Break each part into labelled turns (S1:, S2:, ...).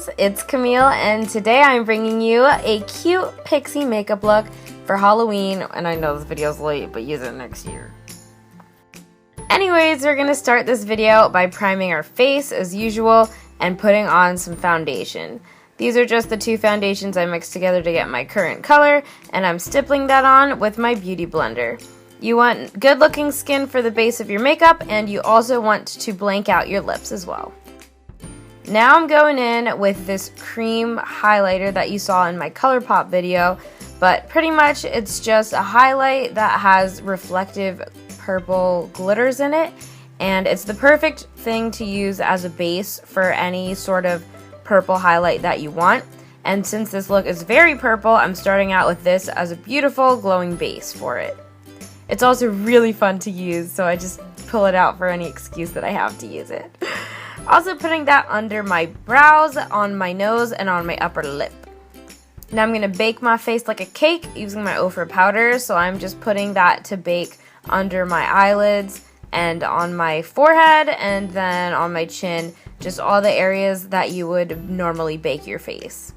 S1: loves, it's Camille, and today I'm bringing you a cute pixie makeup look for Halloween, and I know this video's late, but use it next year. Anyways, we're going to start this video by priming our face as usual and putting on some foundation. These are just the two foundations I mixed together to get my current color, and I'm stippling that on with my beauty blender. You want good looking skin for the base of your makeup, and you also want to blank out your lips as well. Now I'm going in with this cream highlighter that you saw in my ColourPop video, but pretty much it's just a highlight that has reflective purple glitters in it, and it's the perfect thing to use as a base for any sort of purple highlight that you want. And since this look is very purple, I'm starting out with this as a beautiful glowing base for it. It's also really fun to use, so I just pull it out for any excuse that I have to use it. Also putting that under my brows, on my nose, and on my upper lip. Now I'm going to bake my face like a cake using my Ofra powder, so I'm just putting that to bake under my eyelids and on my forehead and then on my chin, just all the areas that you would normally bake your face.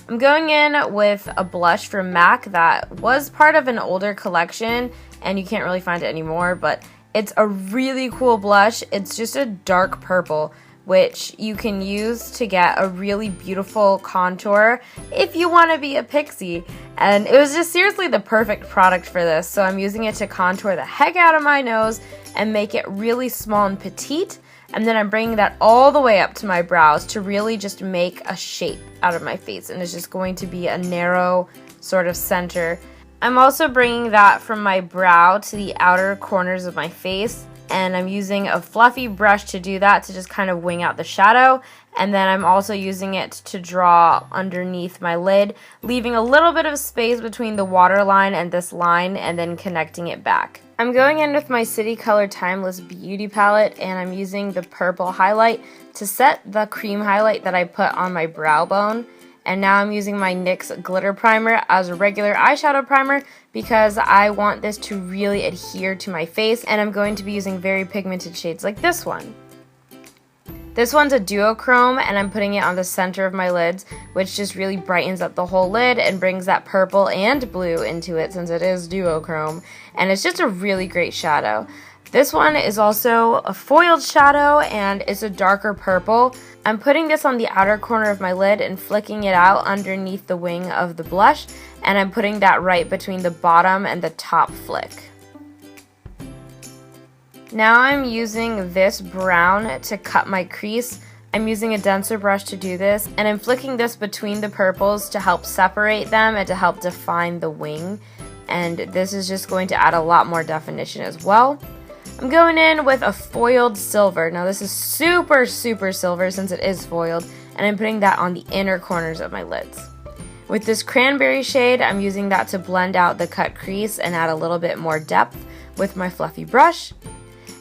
S1: I'm going in with a blush from MAC that was part of an older collection and you can't really find it anymore, but it's a really cool blush. It's just a dark purple, which you can use to get a really beautiful contour if you want to be a pixie. And it was just seriously the perfect product for this, so I'm using it to contour the heck out of my nose and make it really small and petite. And then I'm bringing that all the way up to my brows to really just make a shape out of my face, and it's just going to be a narrow sort of center. I'm also bringing that from my brow to the outer corners of my face, and I'm using a fluffy brush to do that, to just kind of wing out the shadow. And then I'm also using it to draw underneath my lid, leaving a little bit of space between the waterline and this line, and then connecting it back. I'm going in with my City Color Timeless Beauty Palette, and I'm using the purple highlight to set the cream highlight that I put on my brow bone. And now I'm using my NYX Glitter Primer as a regular eyeshadow primer because I want this to really adhere to my face, and I'm going to be using very pigmented shades like this one. This one's a duochrome, and I'm putting it on the center of my lids, which just really brightens up the whole lid and brings that purple and blue into it since it is duochrome, and it's just a really great shadow. This one is also a foiled shadow, and it's a darker purple. I'm putting this on the outer corner of my lid and flicking it out underneath the wing of the blush, and I'm putting that right between the bottom and the top flick. Now I'm using this brown to cut my crease. I'm using a denser brush to do this, and I'm flicking this between the purples to help separate them and to help define the wing. And this is just going to add a lot more definition as well. I'm going in with a foiled silver. Now this is super silver since it is foiled, and I'm putting that on the inner corners of my lids. With this cranberry shade, I'm using that to blend out the cut crease and add a little bit more depth with my fluffy brush.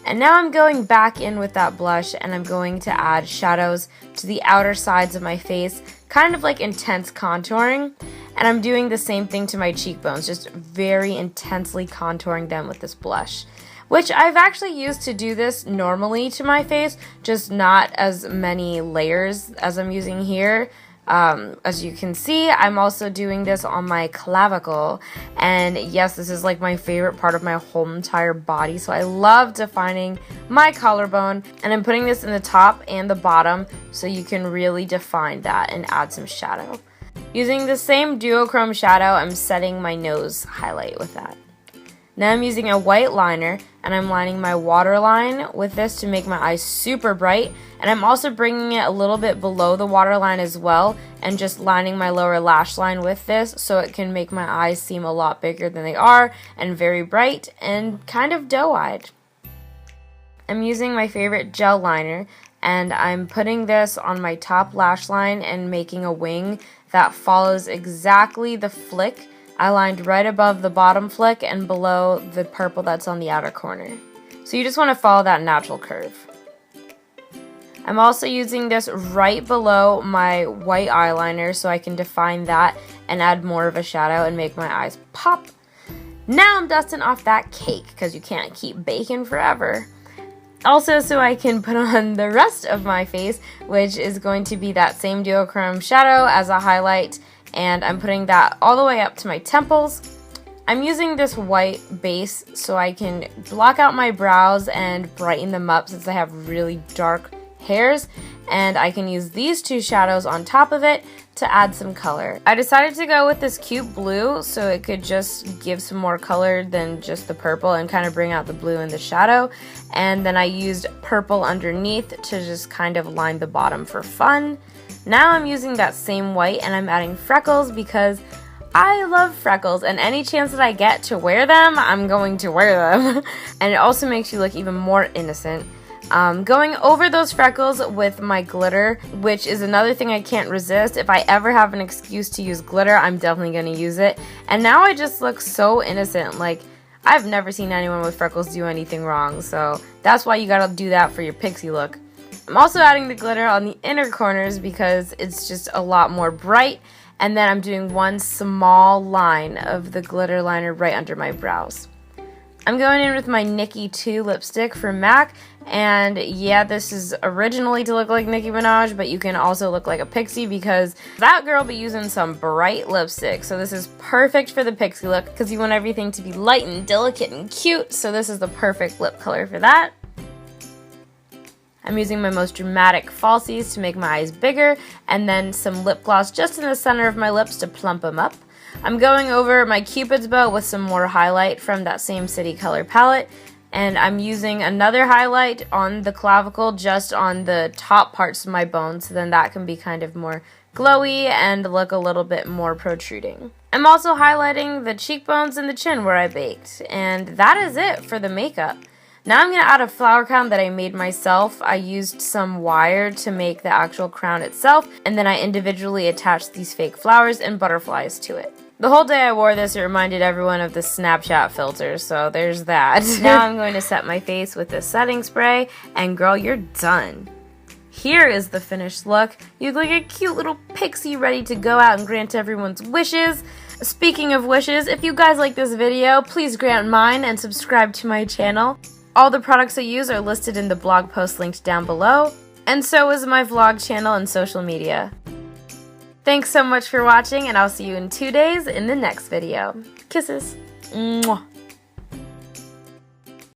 S1: And now I'm going back in with that blush, and I'm going to add shadows to the outer sides of my face, kind of like intense contouring. And I'm doing the same thing to my cheekbones, just very intensely contouring them with this blush, which I've actually used to do this normally to my face, just not as many layers as I'm using here. As you can see, I'm also doing this on my clavicle, and yes, this is like my favorite part of my whole entire body, so I love defining my collarbone, and I'm putting this in the top and the bottom so you can really define that and add some shadow. Using the same duochrome shadow, I'm setting my nose highlight with that. Now I'm using a white liner, and I'm lining my waterline with this to make my eyes super bright, and I'm also bringing it a little bit below the waterline as well, and just lining my lower lash line with this so it can make my eyes seem a lot bigger than they are and very bright and kind of doe-eyed. I'm using my favorite gel liner, and I'm putting this on my top lash line and making a wing that follows exactly the flick I lined right above the bottom flick and below the purple that's on the outer corner. So you just want to follow that natural curve. I'm also using this right below my white eyeliner so I can define that and add more of a shadow and make my eyes pop. Now I'm dusting off that cake because you can't keep baking forever. Also, so I can put on the rest of my face, which is going to be that same duochrome shadow as a highlight, and I'm putting that all the way up to my temples. I'm using this white base so I can block out my brows and brighten them up since I have really dark hairs, and I can use these two shadows on top of it to add some color. I decided to go with this cute blue so it could just give some more color than just the purple and kind of bring out the blue in the shadow, and then I used purple underneath to just kind of line the bottom for fun. Now I'm using that same white and I'm adding freckles because I love freckles, and any chance that I get to wear them, I'm going to wear them. And it also makes you look even more innocent. Going over those freckles with my glitter, which is another thing I can't resist. If I ever have an excuse to use glitter, I'm definitely going to use it. And now I just look so innocent. Like, I've never seen anyone with freckles do anything wrong, so that's why you gotta do that for your pixie look. I'm also adding the glitter on the inner corners because it's just a lot more bright. And then I'm doing one small line of the glitter liner right under my brows. I'm going in with my Nicki 2 lipstick from MAC, and yeah, this is originally to look like Nicki Minaj, but you can also look like a pixie because that girl be using some bright lipstick. So this is perfect for the pixie look because you want everything to be light and delicate and cute, so this is the perfect lip color for that. I'm using my most dramatic falsies to make my eyes bigger, and then some lip gloss just in the center of my lips to plump them up. I'm going over my Cupid's bow with some more highlight from that same City Color palette, and I'm using another highlight on the clavicle just on the top parts of my bones, so then that can be kind of more glowy and look a little bit more protruding. I'm also highlighting the cheekbones and the chin where I baked, and that is it for the makeup. Now I'm going to add a flower crown that I made myself. I used some wire to make the actual crown itself, and then I individually attached these fake flowers and butterflies to it. The whole day I wore this, it reminded everyone of the Snapchat filter, so there's that. Now I'm going to set my face with this setting spray, and girl, you're done. Here is the finished look. You look like a cute little pixie ready to go out and grant everyone's wishes. Speaking of wishes, if you guys like this video, please grant mine and subscribe to my channel. All the products I use are listed in the blog post linked down below, and so is my vlog channel and social media. Thanks so much for watching, and I'll see you in 2 days in the next video. Kisses. Mwah.